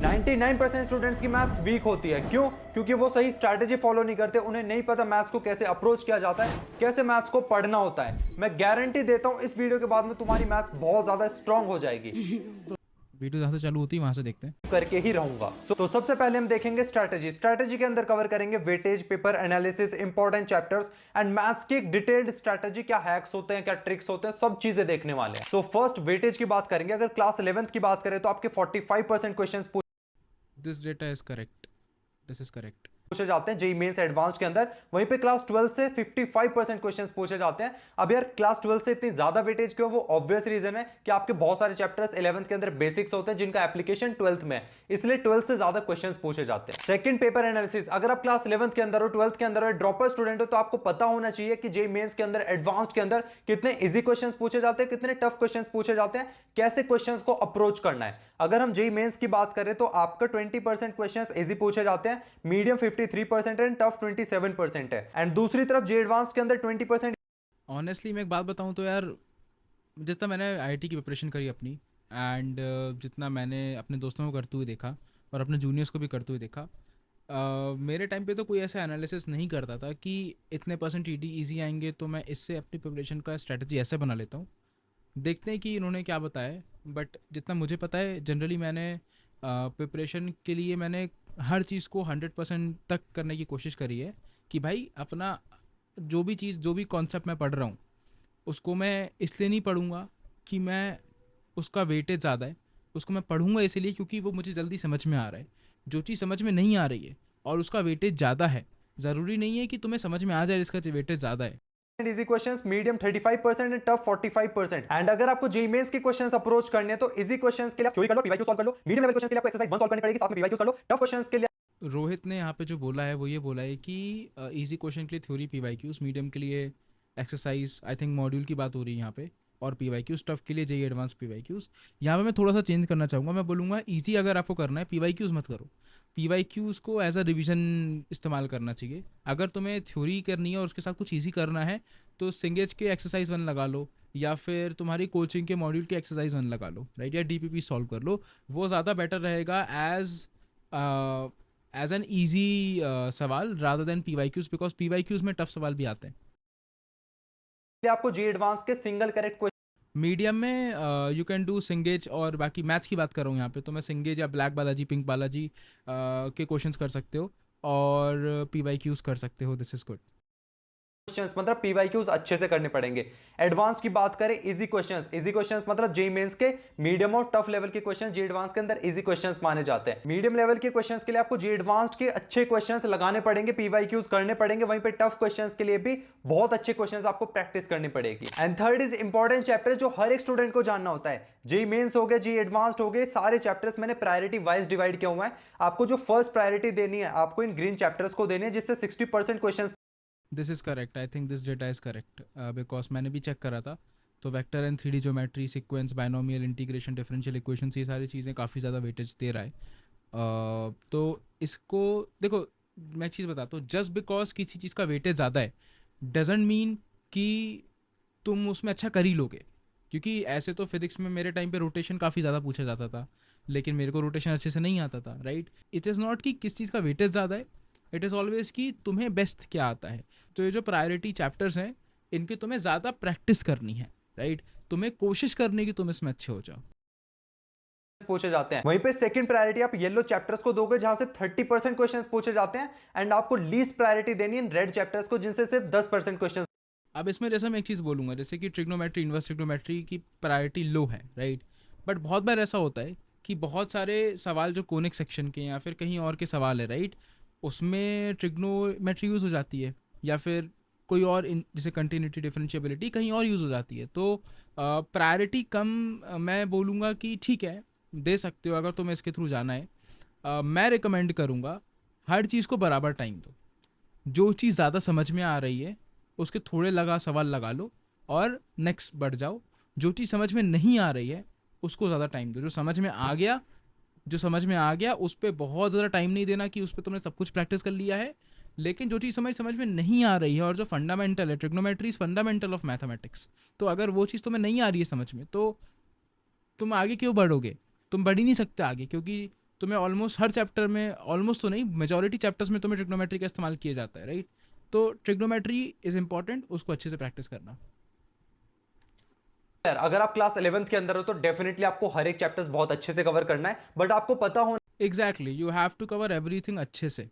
99% students की maths weak होती है। क्यों? क्योंकि वो सही स्ट्रैटेजी फॉलो नहीं करते, उन्हें नहीं पता मैथ्स को कैसे अप्रोच किया जाता है, कैसे मैथ्स को पढ़ना होता है। मैं गारंटी देता हूं इस वीडियो के बाद में तुम्हारी मैथ्स बहुत ज्यादा स्ट्रांग हो जाएगी। वीडियो जहाँ से चालू होती है वहाँ से देखते हैं। करके ही रहूंगा। तो सबसे पहले हम देखेंगे स्ट्रैटेजी के अंदर कवर करेंगे weightage, paper analysis, important chapters and maths की एक डिटेल्ड स्ट्रैटेजी, क्या हैक्स होते हैं, क्या ट्रिक्स होते हैं, सब चीजें देखने वाले हैं। सो फर्स्ट वेटेज की बात करेंगे। अगर क्लास 11th की बात करें तो आपके 45% questions this data is correct, this is correct. पूछे जाते हैं जेईई मेंस एडवांस्ड के अंदर। वहीं पे क्लास 12 से 55% क्वेश्चंस पूछे जाते हैं। अब यार क्लास 12 से इतनी ज्यादा वेटेज क्यों? वो ऑब्वियस रीजन है कि आपके बहुत सारे चैप्टर्स 11th के अंदर बेसिक्स होते हैं जिनका एप्लीकेशन 12th में है, इसलिए 12th से ज्यादा क्वेश्चंस पूछे जाते हैं। Second, paper analysis. अगर आप क्लास 11th के अंदर हो, 12th के अंदर हो, ड्रॉपर स्टूडेंट हो, तो आपको पता होना चाहिए कि जेईई मेंस के अंदर एडवांस्ड के अंदर कितने इजी क्वेश्चंस पूछे जाते हैं, कितने टफ क्वेश्चंस पूछे जाते हैं, कैसे क्वेश्चंस को अप्रोच करना है। अगर हम जेईई मेंस की बात करें तो आपका 20% क्वेश्चंस इजी पूछे जाते हैं, मीडियम 53% है, टफ 27% है, एंड दूसरी तरफ जे एडवांस्ड के अंदर 20%। ऑनेस्टली मैं एक बात बताऊँ तो यार, जितना मैंने आईआईटी की प्रिपरेशन करी अपनी, एंड जितना मैंने अपने दोस्तों को करते हुए देखा और अपने जूनियर्स को भी करते हुए देखा, मेरे टाइम पे तो कोई ऐसा एनालिसिस नहीं करता था कि इतने परसेंट ईडी ईजी आएंगे तो मैं इससे अपनी प्रिपरेशन का स्ट्रेटजी ऐसे बना लेता हूँ। देखते हैं कि इन्होंने क्या बताया है, बट जितना मुझे पता है जनरली मैंने प्रिपरेशन के लिए मैंने हर चीज़ को 100% तक करने की कोशिश करी है कि भाई अपना जो भी चीज़, जो भी कॉन्सेप्ट मैं पढ़ रहा हूँ उसको मैं इसलिए नहीं पढ़ूंगा कि मैं उसका वेटेज ज़्यादा है, उसको मैं पढ़ूंगा इसलिए क्योंकि वो मुझे जल्दी समझ में आ रहा है। जो चीज़ समझ में नहीं आ रही है और उसका वेटेज ज़्यादा है, ज़रूरी नहीं है कि तुम्हें समझ में आ जाए इसका वेटेज ज़्यादा है। Easy questions medium 35% and tough 45%। And अगर आपको जेईई मेंस के क्वेश्चंस अप्रोच करने हैं तो इजी क्वेश्चंस के लिए थ्योरी कर लो, पीवाईक्यू सॉल्व कर लो, मीडियम लेवल क्वेश्चंस के लिए आपको एक्सरसाइज 1 सॉल्व करनी पड़ेगी, साथ में पीवाईक्यू कर लो, टफ क्वेश्चंस के लिए रोहित ने यहाँ पे जो बोला है वो ये बोला है कि इजी क्वेश्चन के लिए थ्योरी पीवाईक्यूज, मीडियम के लिए एक्सरसाइज, आई थिंक मॉड्यूल की बात हो रही है यहाँ पे, और पीवाईक्यूज टफ के लिए जेई एडवांस पीवाईक्यूज। यहाँ पे मैं थोड़ा सा चेंज करना चाहूँगा, मैं बोलूँगा इजी अगर आपको करना है पीवाईक्यूज मत करो, पीवाईक्यूज को एज अ रिविजन इस्तेमाल करना चाहिए। अगर तुम्हें थ्योरी करनी है और उसके साथ कुछ ईजी करना है तो सिंगेज के एक्सरसाइज 1 लगा लो, या फिर तुम्हारी कोचिंग के मॉड्यूल के एक्सरसाइज 1 लगा लो, राइट, या डीपीपी सॉल्व कर लो। वो ज़्यादा बेटर रहेगा एज एन ईजी सवाल rather than PYQs, because PYQs में टफ सवाल भी आते हैं। आपको जे एडवांस के सिंगल करेक्ट मीडियम में यू कैन डू सिंगेज, और बाकी मैथ्स की बात कर रहा हूँ यहाँ पे तो मैं सिंगेज या ब्लैक बालाजी, पिंक बालाजी के क्वेश्चंस कर सकते हो और पीवाईक्यूज कर सकते हो। This is good. क्वेश्चंस मतलब पीवाईक्यूज अच्छे से करने पड़ेंगे। एडवांस की बात करें, इजी क्वेश्चंस मतलब जेईई मेंस के मीडियम और टफ लेवल के क्वेश्चंस जेईई एडवांस के अंदर इजी क्वेश्चंस माने जाते हैं। मीडियम लेवल के क्वेश्चंस के लिए आपको जेईई एडवांस के अच्छे क्वेश्चंस लगाने पड़ेंगे, पीवाईक्यूज करने पड़ेंगे। वहीं पे टफ क्वेश्चंस के लिए भी बहुत अच्छे क्वेश्चंस आपको प्रैक्टिस करनी पड़ेगी। And third is important chapter जो हर एक स्टूडेंट को जानना होता है। जेईई मेंस हो गए, जेईई एडवांस्ड हो गए, सारे चैप्टर्स मैंने प्रायोरिटी वाइज डिवाइड किया हुआ है। आपको जो फर्स्ट प्रायोरिटी देनी है, आपको इन ग्रीन चैप्टर्स को देनी है, जिससे 60% question. This is correct, I think this data is correct, because मैंने भी चेक करा था तो vector and 3D geometry, sequence, binomial integration, differential equations, ये सारी चीज़ें काफ़ी ज़्यादा वेटेज दे रहा है। तो इसको देखो, मैं चीज़ बताता हूँ, जस्ट बिकॉज किसी चीज़ का वेटेज ज़्यादा है डजेंट मीन कि तुम उसमें अच्छा कर ही लोगे। क्योंकि ऐसे तो फिजिक्स में मेरे टाइम पे रोटेशन काफ़ी ज़्यादा पूछा जाता था, लेकिन मेरे को रोटेशन अच्छे से नहीं आता था, राइट। इट इज़ नॉट कि किस चीज़ का वेटेज ज़्यादा है, इट इज़ ऑलवेज कि तुम्हें बेस्ट क्या आता है। तो ये जो प्रायोरिटी चैप्टर्स हैं इनकी तुम्हें ज़्यादा प्रैक्टिस करनी है, राइट, तुम्हें कोशिश करने की तुम इसमें अच्छे हो जाओ। पूछे जाते हैं। वहीं पे सेकंड प्रायोरिटी आप येलो चैप्टर्स को दोगे जहां से 30% क्वेश्चंस पूछे जाते हैं, एंड आपको लीस्ट प्रायोरिटी देनी है रेड चैप्टर्स को जिनसे सिर्फ 10% क्वेश्चंस। अब इसमें जैसे मैं एक चीज़ बोलूँगा, जैसे कि ट्रिग्नोमेट्री, इन्वर्स ट्रिग्नोमेट्री की प्रायोरिटी लो है, राइट, बट बहुत बार ऐसा होता है कि बहुत सारे सवाल जो कोनिक सेक्शन के या फिर कहीं और के सवाल है, राइट, उसमें ट्रिग्नोमेट्री यूज़ हो जाती है, या फिर कोई और जैसे कंटिन्यूटी, डिफरेंशिएबिलिटी कहीं और यूज़ हो जाती है। तो प्रायोरिटी कम मैं बोलूँगा कि ठीक है, दे सकते हो अगर तुम्हें इसके थ्रू जाना है। मैं रिकमेंड करूँगा हर चीज़ को बराबर टाइम दो। जो चीज़ ज़्यादा समझ में आ रही है उसके थोड़े सवाल लगा लो और नेक्स्ट बढ़ जाओ। जो चीज़ समझ में नहीं आ रही है उसको ज़्यादा टाइम दो। जो समझ में आ गया उस पर बहुत ज़्यादा टाइम नहीं देना कि उस पर तुमने सब कुछ प्रैक्टिस कर लिया है। लेकिन जो चीज़ समझ में नहीं आ रही है और जो फंडामेंटल है, trigonometry is fundamental of mathematics, तो अगर वो चीज़ तुम्हें नहीं आ रही है समझ में तो तुम आगे क्यों बढ़ोगे? तुम बढ़ ही नहीं सकते आगे, क्योंकि तुम्हें ऑलमोस्ट हर चैप्टर में, ऑलमोस्ट तो नहीं, मेजॉरिटी चैप्टर्स में तुम्हें ट्रिग्नोमेट्री का इस्तेमाल किया जाता है, राइट? तो ट्रिग्नोमेट्री इज इंपॉर्टेंट, उसको अच्छे से प्रैक्टिस करना। यार अगर आप क्लास 11th के अंदर हो तो डेफिनेटली आपको हर एक चैप्टर्स बहुत अच्छे से कवर करना है, बट आपको पता होना exactly, you have to cover everything अच्छे से।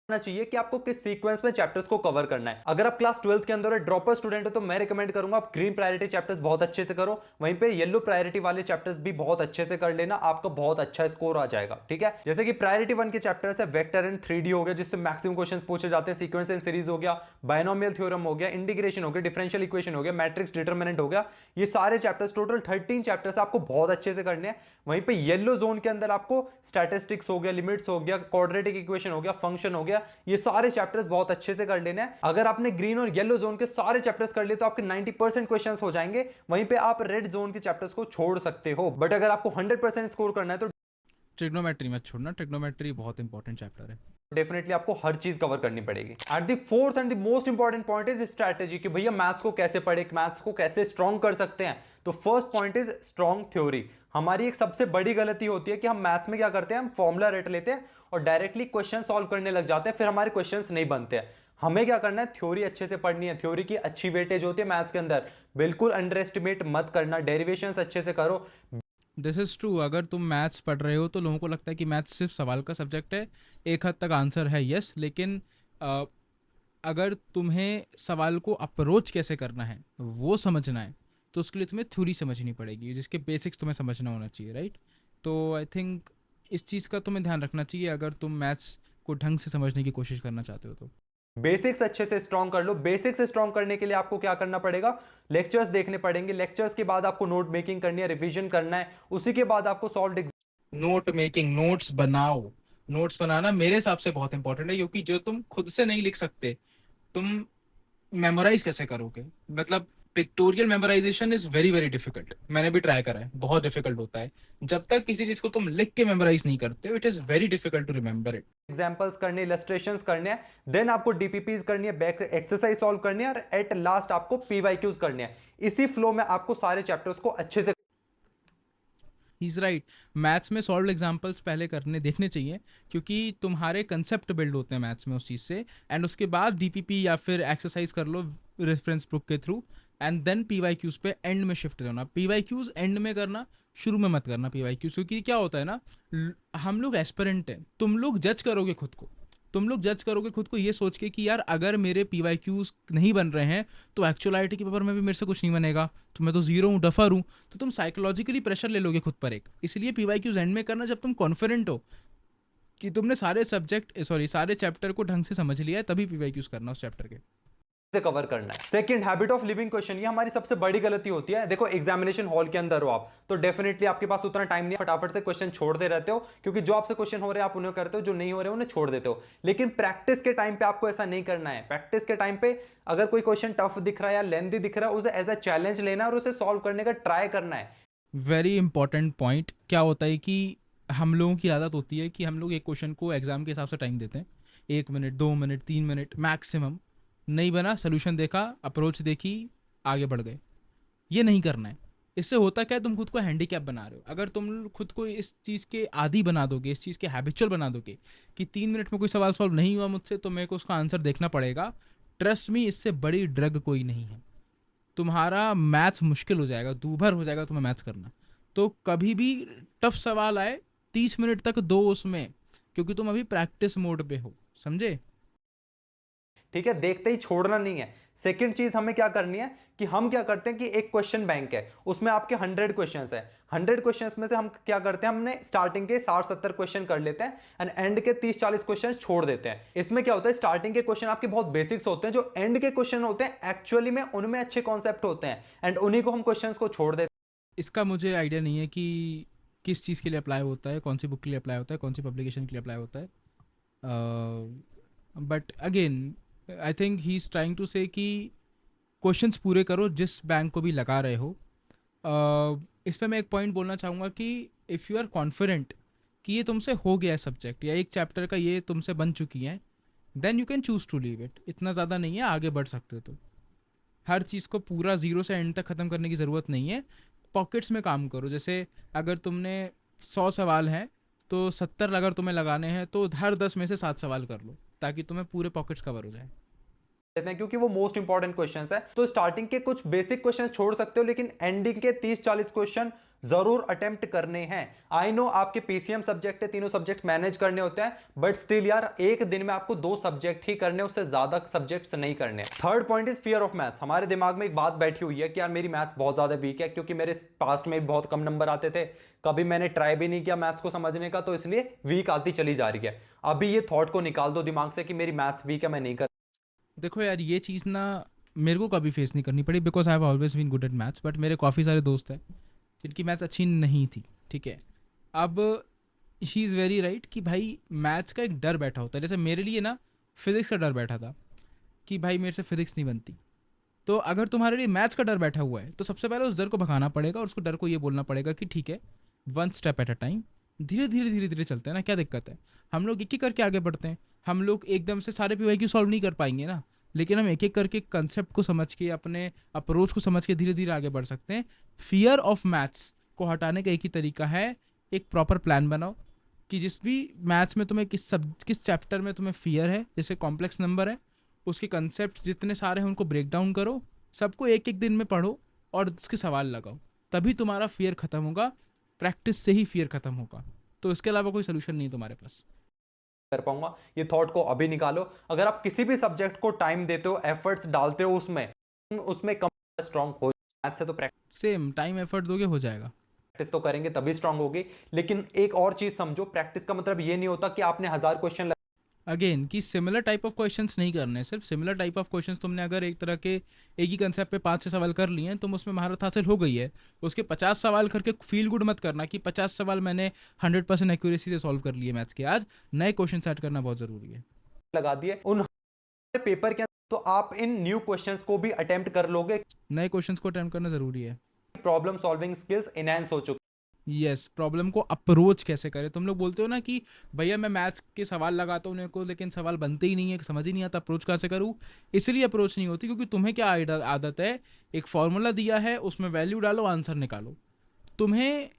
चाहिए कि आपको किस सीक्वेंस में चैप्टर्स को कवर करना है। अगर आप क्लास 12th के अंदर ड्रॉपर स्टूडेंट हो तो मैं रिकमेंड करूंगा आप ग्रीन प्रायोरिटी चैप्टर्स बहुत अच्छे से करो, वहीं पे येलो प्रायोरिटी वाले चैप्टर्स भी बहुत अच्छे से कर लेना, आपका बहुत अच्छा स्कोर आ जाएगा। ठीक है, जैसे कि प्रायोरिटी 1 के चैप्टर्स है वेक्टर एंड 3D हो गया, जिससे मैक्सिमम क्वेश्चंस पूछे जाते हैं, सीक्वेंस एंड सीरीज हो गया, बायनोमियल थ्योरम हो गया, इंटीग्रेशन हो गया, डिफरेंशियल इक्वेशन हो गया, मैट्रिक्स डिटरमिनेंट हो गया। ये सारे चैप्टर्स, टोटल 13 चैप्टर्स आपको बहुत अच्छे से करने हैं। वहीं पे येलो जोन के अंदर आपको स्टैटिस्टिक्स हो गया, लिमिट्स हो गया, क्वाड्रेटिक इक्वेशन हो गया, फंक्शन हो गया, ये सारे चैप्टर्स बहुत अच्छे से कर लेने हैं। अगर आपने ग्रीन और येलो जोन के सारे चैप्टर्स कर लिए तो आपके 90% क्वेश्चंस हो जाएंगे। वहीं पे आप रेड जोन के चैप्टर्स को छोड़ सकते हो, बट अगर आपको 100% स्कोर करना है तो ट्रिग्नोमेट्री मत छोड़ना, ट्रिग्नोमेट्री बहुत इंपॉर्टेंट चैप्टर है। डेफिनेटली आपको हर चीज कवर करनी पड़ेगी। At the fourth and the most important point is strategy, कि भैया मैथ्स को कैसे पढ़े, मैथ्स को कैसे स्ट्रॉन्ग कर सकते हैं। तो first point is strong theory. हमारी एक सबसे बड़ी गलती होती है कि हम मैथ्स में क्या करते हैं, हम फॉर्मूला रट लेते हैं और डायरेक्टली क्वेश्चन सॉल्व करने लग जाते हैं, फिर हमारे क्वेश्चन नहीं बनते हैं। हमें क्या करना है, थ्योरी अच्छे से पढ़नी है, थ्योरी की अच्छी वेटेज होती है मैथ्स के अंदर, बिल्कुल अंडर एस्टिमेट मत करना, डेरिवेशंस अच्छे से करो। This is true. अगर तुम मैथ्स पढ़ रहे हो तो लोगों को लगता है कि मैथ्स सिर्फ सवाल का सब्जेक्ट है। एक हद तक आंसर है यस, लेकिन अगर तुम्हें सवाल को अप्रोच कैसे करना है वो समझना है तो उसके लिए तुम्हें थ्योरी समझनी पड़ेगी, जिसके बेसिक्स तुम्हें समझना होना चाहिए, राइट? तो आई थिंक इस चीज़ का तुम्हें ध्यान रखना चाहिए अगर तुम मैथ्स को ढंग से समझने की कोशिश करना चाहते हो तो। बेसिक्स अच्छे से स्ट्रॉन्ग कर लो। बेसिक्स स्ट्रॉन्ग करने के लिए आपको क्या करना पड़ेगा, लेक्चर्स देखने पड़ेंगे, लेक्चर्स के बाद आपको नोट मेकिंग करनी है, रिवीजन करना है, उसी के बाद आपको सॉल्व नोट मेकिंग, नोट्स बनाओ। नोट्स बनाना मेरे हिसाब से बहुत इंपॉर्टेंट है, क्योंकि जो तुम खुद से नहीं लिख सकते तुम मेमोराइज कैसे करोगे? मतलब pictorial memorisation is very very difficult. मैंने भी ट्राई करा है, बहुत डिफिकल्ट होता है। जब तक किसी चीज को तुम लिख के मेमोराइज नहीं करते हो, it is very difficult to remember it. Examples करने, इलस्ट्रेशंस करने हैं, देन आपको डीपीपीज करनी है, बैक एक्सरसाइज सॉल्व करनी है, और एट लास्ट आपको पीवाईक्यूज करने हैं। इसी फ्लो में आपको सारे चैप्टर्स को अच्छे से ही इज राइट। मैथ्स में सॉल्व एग्जाम्पल्स पहले करने देखने चाहिए, क्योंकि तुम्हारे कंसेप्ट बिल्ड होते हैं मैथ्स में उस चीज़ से, एंड उसके बाद डीपीपी या फिर एक्सरसाइज कर लो रेफरेंस बुक के थ्रू, एंड देन पीवाईक्यूज पे एंड में शिफ्ट करना। पीवाईक्यूज एंड में करना, शुरू में मत करना पीवाईक्यूज, क्योंकि क्या होता है ना, हम लोग एस्पिरेंट हैं, तुम लोग जज करोगे खुद को, तुम लोग जज करोगे खुद को ये सोच के कि यार अगर मेरे पीवाईक्यूज नहीं बन रहे हैं तो एक्चुअलिटी के पेपर में भी मेरे से कुछ नहीं बनेगा, तो मैं तो जीरो हूँ, डफर हूँ। तो तुम साइकोलॉजिकली प्रेशर ले लोगे खुद पर एक। इसलिए पीवाईक्यूज एंड में करना जब तुम कॉन्फिडेंट हो कि तुमने सारे सब्जेक्ट, सॉरी, सारे चैप्टर को ढंग से समझ लिया है, तभी पीवाईक्यूज करना उस चैप्टर के। कवर करना है। Second, habit of living question. ये हमारी सबसे बड़ी गलती होती है। देखो एग्जामिनेशन हॉल के अंदर हो आप तो डेफिनेटली आपके पास उतना टाइम नहीं है, फटाफट से क्वेश्चन छोड़ते रहते हो, क्योंकि जो आपसे क्वेश्चन हो रहे हैं आप उन्हें करते हो, जो नहीं हो रहे उन्हें छोड़ देते हो। लेकिन प्रैक्टिस के टाइम पे आपको ऐसा नहीं करना है। प्रैक्टिस के टाइम पे अगर कोई क्वेश्चन टफ दिख रहा है या लेंथी दिख रहा है, उसे एज अ चैलेंज लेना है और उसे सॉल्व करने का ट्राई करना है। Very important point. क्या होता है कि हम लोगों की आदत होती है कि हम लोग एक क्वेश्चन को एग्जाम के हिसाब से टाइम देते हैं, 1 मिनट, 2 मिनट, 3 मिनट मैक्सिमम। नहीं बना, सोल्यूशन देखा, अप्रोच देखी, आगे बढ़ गए। ये नहीं करना है। इससे होता क्या है, तुम खुद को हैंडीकैप बना रहे हो। अगर तुम खुद को इस चीज़ के आदी बना दोगे, इस चीज़ के हैबिचुअल बना दोगे कि 3 मिनट में कोई सवाल सॉल्व नहीं हुआ मुझसे तो मेरे को उसका आंसर देखना पड़ेगा, ट्रस्ट मी, इससे बड़ी ड्रग कोई नहीं है। तुम्हारा मैथ्स मुश्किल हो जाएगा, दूभर हो जाएगा तुम्हें मैथ्स करना। तो कभी भी टफ सवाल आए, 30 मिनट तक दो उसमें, क्योंकि तुम अभी प्रैक्टिस मोड पे हो, समझे? ठीक है, देखते ही छोड़ना नहीं है। सेकंड चीज हमें क्या करनी है कि हम क्या करते हैं कि एक क्वेश्चन बैंक है, उसमें आपके 100 क्वेश्चंस है। 100 क्वेश्चंस में से हम क्या करते हैं, हमने स्टार्टिंग के 60-70 क्वेश्चन कर लेते हैं एंड एंड के 30-40 क्वेश्चन छोड़ देते हैं। इसमें क्या होता है, स्टार्टिंग के क्वेश्चन आपके बहुत बेसिक्स होते हैं, जो एंड के क्वेश्चन होते हैं एक्चुअली में उनमें अच्छे कॉन्सेप्ट होते हैं एंड उन्हीं को हम क्वेश्चन को छोड़ देते इसका मुझे आइडिया नहीं है कि किस चीज़ के लिए अप्लाई होता है, कौन सी बुक के लिए अप्लाई होता है, कौन सी पब्लिकेशन के लिए अप्लाई होता है। But again I think he is trying to say कि क्वेश्चंस पूरे करो जिस बैंक को भी लगा रहे हो। इस पर मैं एक पॉइंट बोलना चाहूँगा कि इफ़ यू आर कॉन्फिडेंट कि ये तुमसे हो गया है सब्जेक्ट, या एक चैप्टर का ये तुमसे बन चुकी है, then you can choose to leave it. इतना ज़्यादा नहीं है, आगे बढ़ सकते हो। तो हर चीज़ को पूरा ज़ीरो से एंड तक ख़त्म करने की ज़रूरत नहीं है। पॉकेट्स में काम करो। जैसे अगर तुमने 100 सवाल हैं तो 70 अगर तुम्हें लगाने हैं तो हर 10 में से 7 सवाल कर लो, ताकि तुम्हें पूरे पॉकेट्स कवर हो जाए। देते हैं क्योंकि वो मोस्ट इंपॉर्टेंट क्वेश्चंस है। तो स्टार्टिंग के कुछ बेसिक क्वेश्चंस छोड़ सकते हो, लेकिन एंडिंग के 30-40 क्वेश्चन जरूर अटेम्प्ट करने हैं। आई नो आपके पीसीएम सब्जेक्ट है, तीनों सब्जेक्ट मैनेज करने होते हैं, बट स्टिल यार एक दिन में आपको 2 सब्जेक्ट ही करने, उससे ज्यादा सब्जेक्ट्स नहीं करने। Third point is fear of maths. हमारे दिमाग में एक बात बैठी हुई है कि यार मेरी मैथ्स बहुत ज्यादा वीक है, क्योंकि मेरे पास्ट में भी बहुत कम नंबर आते थे, कभी मैंने ट्राई भी नहीं किया मैथ्स को समझने का, तो इसलिए वीक आती चली जा रही है। अभी ये थॉट को निकाल दो दिमाग से कि मेरी मैथ्स वीक है, मैं नहीं कर। देखो यार, ये चीज़ ना मेरे को कभी फेस नहीं करनी पड़ी, because I have always been good at maths, but मेरे काफ़ी सारे दोस्त हैं जिनकी मैथ्स अच्छी नहीं थी, ठीक है। अब शी इज़ वेरी राइट कि भाई मैथ्स का एक डर बैठा होता है। जैसे मेरे लिए ना फिज़िक्स का डर बैठा था कि भाई मेरे से फिज़िक्स नहीं बनती। तो अगर तुम्हारे लिए मैथ्स का डर बैठा हुआ है तो सबसे पहले उस डर को भगाना पड़ेगा और उसको डर को ये बोलना पड़ेगा कि ठीक है, 1 स्टेप एट अ टाइम, धीरे धीरे धीरे धीरे चलते हैं ना, क्या दिक्कत है। हम लोग एक एक करके आगे बढ़ते हैं। हम लोग एकदम से सारे PYQ सॉल्व नहीं कर पाएंगे ना, लेकिन हम एक एक करके कंसेप्ट को समझ के, अपने अप्रोच को समझ के धीरे धीरे आगे बढ़ सकते हैं। फियर ऑफ मैथ्स को हटाने का एक ही तरीका है, एक प्रॉपर प्लान बनाओ कि जिस भी मैथ्स में तुम्हें किस चैप्टर में तुम्हें फियर है, जैसे कॉम्प्लेक्स नंबर है, उसके कंसेप्ट जितने सारे हैं उनको ब्रेक डाउन करो, सबको एक एक दिन में पढ़ो और उसके सवाल लगाओ, तभी तुम्हारा फियर खत्म होगा। प्रैक्टिस से ही फियर खत्म होगा, तो इसके अलावा कोई सोल्यूशन नहीं है तुम्हारे पास। कर पाऊंगा। ये थॉट को अभी निकालो। अगर आप किसी भी सब्जेक्ट को टाइम देते हो, एफर्ट्स डालते हो उसमें, उसमें कम स्ट्रांग हो। मैथ से तो सेम टाइम एफर्ट दोगे हो जाएगा। प्रैक्टिस तो करेंगे तभी स्ट्रांग होगी। लेकिन एक और चीज समझो, प्रैक्टिस का मतलब ये नहीं होता कि आपने 1000 क्वेश्चन। अगेन कि सिमिलर टाइप ऑफ क्वेश्चंस नहीं करने, सिर्फ सिमिलर टाइप ऑफ क्वेश्चंस तुमने अगर एक तरह के एक ही कंसेप्ट पे 5 से सवाल कर लिए हैं, तुम उसमें महारत हासिल हो गई है। उसके 50 सवाल करके फील गुड मत करना कि 50 सवाल मैंने 100% एक्यूरेसी से सॉल्व कर लिए मैथ्स के। आज नए क्वेश्चन सेट करना बहुत ज़रूरी है। लगा दिए उन पेपर के अंदर, तो आप इन न्यू क्वेश्चंस को भी अटेम्प्ट कर लोगे। नए क्वेश्चंस को अटेम्प्ट करना ज़रूरी है। प्रॉब्लम सॉल्विंग स्किल्स इनहेंस हो चुकी। यस, प्रॉब्लम को अप्रोच कैसे करें। तुम लोग बोलते हो ना कि भैया मैं मैथ्स के सवाल लगाता हूँ उन्हें को, लेकिन सवाल बनते ही नहीं है, समझ ही नहीं आता अप्रोच कैसे करूँ। इसलिए अप्रोच नहीं होती क्योंकि तुम्हें क्या आदत है, एक फॉर्मूला दिया है, उसमें वैल्यू डालो, आंसर निकालो। तुम्हें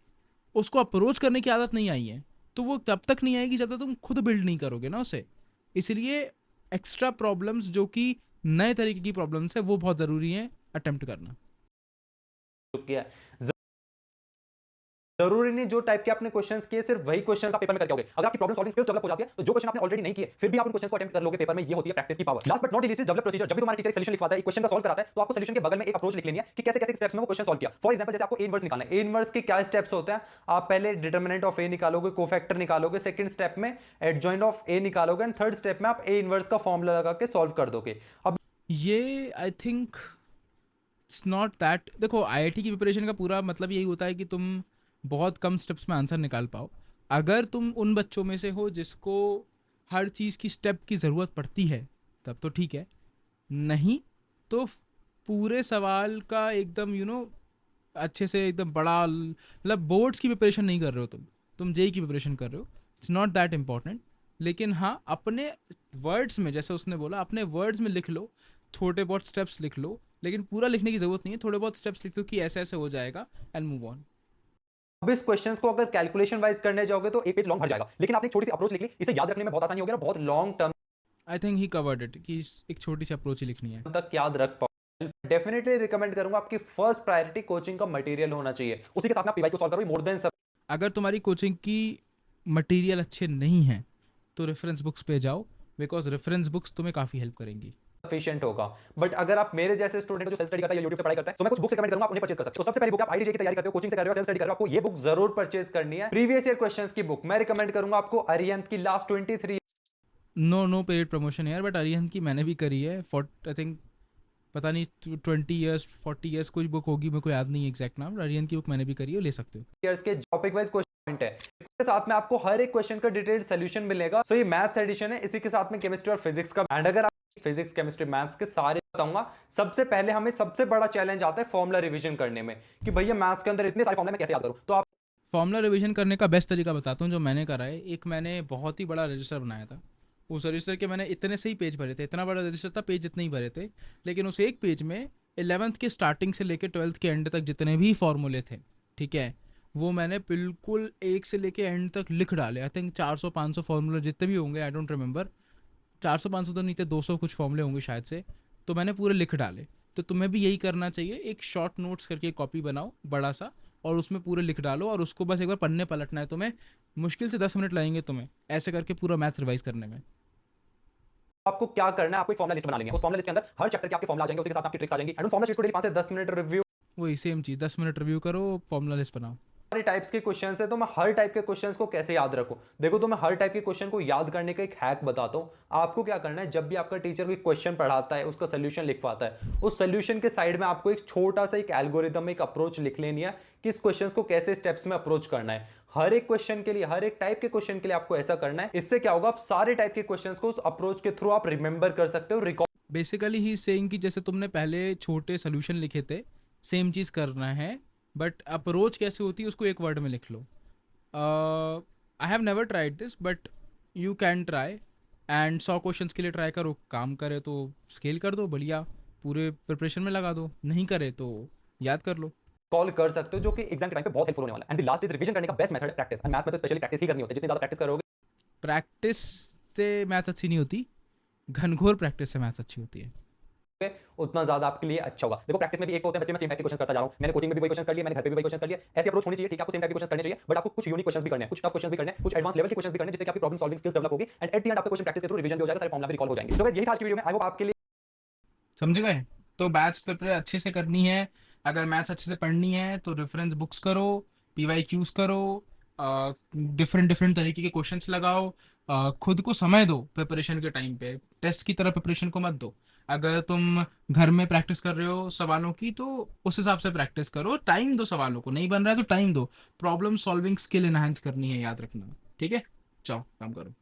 उसको अप्रोच करने की आदत नहीं आई है, तो वो तब तक नहीं आएगी जब तक तुम खुद बिल्ड नहीं करोगे ना उसे। इसलिए एक्स्ट्रा प्रॉब्लम्स जो कि नए तरीके की प्रॉब्लम्स है वो बहुत ज़रूरी है अटेम्प्ट करना। है। जरूरी नहीं जो टाइप के आपने क्वेश्चंस किए सिर्फ वही क्वेश्चंस आप पेपर में करके आओगे। अगर आपकी प्रॉब्लम सॉल्विंग स्किल्स डेवलप हो जाती है, तो जो क्वेश्चन आपने ऑलरेडी नहीं किए फिर भी आप उन क्वेश्चंस को अटेम्प्ट कर लोगे पेपर में। ये होती है प्रैक्टिस की power. Last but not least, develop procedure. जब भी तुम्हारा टीचर एक सॉल्यूशन लिखवाता है, एक क्वेश्चन का सॉल्व कराता है, तो आपको सॉल्यूशन के बगल में एक अप्रोच लिख लेनी है कि कैसे कैसे स्टेप्स में वो क्वेश्चन सॉल्व किया। फॉर एग्जांपल, जैसे आपको ए इनवर्स निकालना है, ए इनवर्स के क्या स्टेप्स होते हैं। आप पहले डिटरमिनेंट ऑफ ए निकालोगे, कोफैक्टर निकालोगे, सेकंड स्टेप में एडजॉइंट ऑफ ए निकालोगे, एंड थर्ड स्टेप में आप ए इनवर्स का फॉर्मूला लगा के सॉल्व कर दोगे। अब ये I think it's not that. देखो, IIT की प्रिपरेशन का पूरा मतलब यही होता है कि तुम बहुत कम स्टेप्स में आंसर निकाल पाओ। अगर तुम उन बच्चों में से हो जिसको हर चीज़ की स्टेप की ज़रूरत पड़ती है, तब तो ठीक है। नहीं तो पूरे सवाल का एकदम अच्छे से एकदम बड़ा, मतलब बोर्ड्स की प्रिपरेशन नहीं कर रहे हो तुम JEE की प्रिपरेशन कर रहे हो। It's not that important. लेकिन हाँ, अपने वर्ड्स में, जैसे उसने बोला, अपने वर्ड्स में लिख लो, थोड़े बहुत स्टेप्स लिख लो, लेकिन पूरा लिखने की ज़रूरत नहीं है। थोड़े बहुत स्टेप्स लिख दो कि ऐसे ऐसे हो जाएगा, एंड मूव ऑन। अब इस क्वेश्चंस को अगर कैलकुलेशन वाइज करने जाओगे तो एक पेज लॉन्ग भर जाएगा, लेकिन आपने एक छोटी सी अप्रोच लिख ली, इसे याद रखने में बहुत आसानी होगी और बहुत long term I think he covered it कि एक छोटी सी अप्रोच ही लिखनी है। तक याद रख पाओ। डेफिनेटली रिकमेंड करूंगा, आपकी फर्स्ट प्रायोरिटी कोचिंग का मटेरियल होना चाहिए, उसी के साथ में आप पीवाई को सॉल्व करो मोर देन सब। अगर तुम्हारी कोचिंग की मटेरियल अच्छे नहीं हैं तो रेफरेंस बुक्स पे जाओ, बिकॉज रेफरेंस बुक्स तुम्हें काफ़ी हेल्प करेंगी। सफिशिएंट होगा। बट अगर आप मेरे जैसे स्टूडेंट जो सेल्फ स्टडी करता है या यूट्यूब से पढ़ाई करता है, तो मैं कुछ बुक्स रिकमेंड करूंगा, आप उन्हें परचेज कर सकते हो। तो सबसे पहली बुक, आप IIT की तैयारी करते हो, कोचिंग से कर रहे हो, सेल्फ स्टडी कर रहे हो, आपको ये बुक जरूर परचेज करनी है। प्रीवियस ईयर क्वेश्चंस की बुक मैं रिकमेंड करूंगा आपको अरिहंत की लास्ट 23। नो पेड प्रमोशन यार, बट अरिहंत की मैंने भी करी है फॉर आई थिंक, पता नहीं 20 ईयर्स 40 ईयर्स कुछ बुक होगी, मेरे को याद नहीं एग्जैक्ट नाम। अरिहंत की बुक मैंने भी करी है, ले सकते हो। ईयर्स के टॉपिक वाइज क्वेश्चन है, इसके साथ में आपको हर एक क्वेश्चन का डिटेल्ड सॉल्यूशन मिलेगा। सो ये मैथ्स एडिशन है, इसी के साथ में केमिस्ट्री और फिजिक्स का। एंड अगर आप फिजिक्स केमिस्ट्री मैथ्स के सारे बताऊंगा, सबसे पहले हमें सबसे बड़ा चैलेंज आता है फॉर्मूला रिवीजन करने में, कि भैया मैथ्स के अंदर इतने सारे फॉर्मूले मैं कैसे याद करूं। तो आप फॉर्मूला रिवीजन करने का बेस्ट तरीका बताता हूँ जो मैंने करा है। एक मैंने बहुत ही बड़ा रजिस्टर बनाया था, उस रजिस्टर के मैंने इतने से ही पेज भरे थे, इतना बड़ा रजिस्टर था, पेज इतने ही भरे थे, लेकिन उस एक पेज में 11th के स्टार्टिंग से लेकर 12th के एंड तक जितने भी फॉर्मूले थे, ठीक है, वो मैंने बिल्कुल एक से लेके एंड तक लिख डाले। आई थिंक 400-500 फॉर्मूला जितने भी होंगे, आई डोंट रिमेंबर, 400-500 तो नहीं थे, 200 कुछ फॉर्मूले होंगे शायद से, तो मैंने पूरे लिख डाले। तो तुम्हें भी यही करना चाहिए, एक शॉर्ट नोट्स करके कॉपी बनाओ बड़ा सा, और उसमें पूरे लिख डालो, और उसको बस एक बार पन्ने पलटना है तुम्हें। मुश्किल से 10 मिनट लगेंगे तुम्हें ऐसे करके पूरा मैथ्स रिवाइज करने में। आपको क्या करना है, आपको एक फॉर्मुला लिस्ट बना लेंगे, उस फॉर्मुला लिस्ट के अंदर हर चैप्टर के आपके फॉर्मुला आ जाएंगे, उसके साथ आपकी ट्रिक्स आ जाएंगी, एंड उन फॉर्मुला लिस्ट को डेली 5 से 10 मिनट रिव्यू। वही सेम चीज़, 10 मिनट रिव्यू करो, फॉर्मूला लिस्ट बनाओ। सारे टाइप्स के क्वेश्चंस है, तो मैं हर टाइप के क्वेश्चंस को कैसे याद रखूं, देखो तो मैं हर टाइप के क्वेश्चन को याद करने का एक हैक बताता हूं। आपको क्या करना है, जब भी आपका टीचर कोई क्वेश्चन पढ़ाता है, उसका सोल्यूशन लिखवाता है, उस सोल्यूशन के साइड में आपको एक छोटा सा एक एल्गोरिदम, एक अप्रोच लिख लेनी है कि इस क्वेश्चन को कैसे स्टेप्स में अप्रोच करना है। हर एक क्वेश्चन के लिए, हर एक टाइप के क्वेश्चन के लिए आपको ऐसा करना है। इससे क्या होगा, आप सारे टाइप के क्वेश्चन को उस अप्रोच के थ्रू आप रिमेंबर कर सकते हो, रिकॉर्ड। बेसिकली ही सेइंग कि जैसे तुमने पहले छोटे सोल्यूशन लिखे थे, सेम चीज़ करना है, बट अप्रोच कैसे होती है उसको एक वर्ड में लिख लो। I have never tried this, but you can try. And 100 questions के लिए ट्राई करो, काम करे तो स्केल कर दो, बढ़िया पूरे प्रिपरेशन में लगा दो, नहीं करे तो याद कर लो। कॉल कर सकते हो, जो कि एग्जाम के टाइम पे बहुत हेल्पफुल होने वाला है। And the last is revision करने का बेस्ट मेथड है प्रैक्टिस, एंड मैथ्स में तो स्पेशली प्रैक्टिस ही करनी होती है। जितनी ज्यादा प्रैक्टिस करोगे, प्रैक्टिस से मैथ्स अच्छी नहीं होती, घनघोर प्रैक्टिस से मैथ्स अच्छी होती है। उतना ज्यादा आपके लिए अच्छा होगा। देखो प्रैक्टिस में भी एक होते हैं बच्चे, मैं सेम टाइप के क्वेश्चन करता जा रहा हूं, मैंने कोचिंग में भी वही क्वेश्चन कर लिए, मैंने घर पे भी वही क्वेश्चन कर लिए। ऐसी अप्रोच होनी चाहिए, ठीक है, आपको सेम टाइप के क्वेश्चन करने चाहिए, बट आपको कुछ यूनिक क्वेश्चन भी करने हैं, कुछ टफ क्वेश्चन भी करने हैं, कुछ एडवांस लेवल के क्वेश्चन भी करने हैं, जिससे कि आपकी प्रॉब्लम सॉल्विंग स्किल्स डेवलप होगी, एंड एट द एंड आपका क्वेश्चन प्रैक्टिस के थ्रू रिवीजन भी हो जाएगा, सारे फॉर्मुला भी रिकॉल हो जाएंगे। सो गाइस, यही था आज की वीडियो में। आई होप आपके लिए समझ गए? तो बैच पेपर अच्छे से करनी है, अगर मैथ्स अच्छे से पढ़नी है तो रेफरेंस बुक्स करो, पीवाई क्यूज करो, डिफरेंट डिफरेंट तरीके के क्वेश्चंस लगाओ, खुद को समय दो प्रिपरेशन के टाइम पे, टेस्ट की तरह प्रिपरेशन को मत दो। अगर तुम घर में प्रैक्टिस कर रहे हो सवालों की तो उस हिसाब से प्रैक्टिस करो, टाइम दो सवालों को, नहीं बन रहा है तो टाइम दो, प्रॉब्लम सॉल्विंग स्किल एनहांस करनी है, याद रखना, ठीक है? जाओ काम करो।